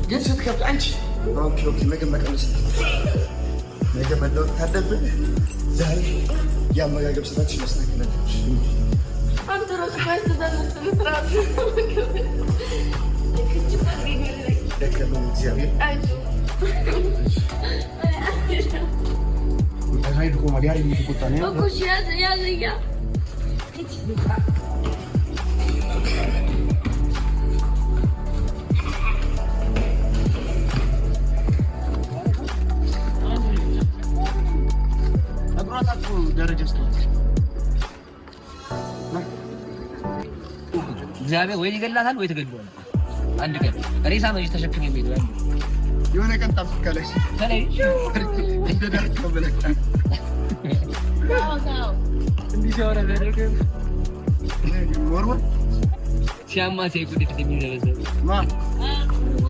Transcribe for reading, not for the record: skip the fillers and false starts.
ግን ስትከብድ አንቺ ኦኬ ምግብ መቀነስ ነገ መለወጥ ካለብን ዛሬ የአመጋገብ ስራችን ማስተካከል አለብሽ። አንተ ራስህ ባስተዛዘብ ስራት ደከመኝ እግዚአብሔር ራይድ ቆማ ዲያሪ የሚቆጣ ነው እኮ ያዘያ ደረጃ ስትወጣ እግዚአብሔር ወይ ይገላታል ወይ ትገድሏል። አንድ ቀን ሬሳ ነው ተሸክም የሚሄደው የሆነ ቀን ታፍካለሽ ተለይ እንደ ዳርክ ነው በለካ እንዲህ ሲያወራ ዘረገ ወርወር ሲያማ ሲይቁት የሚዘበዘብ ማ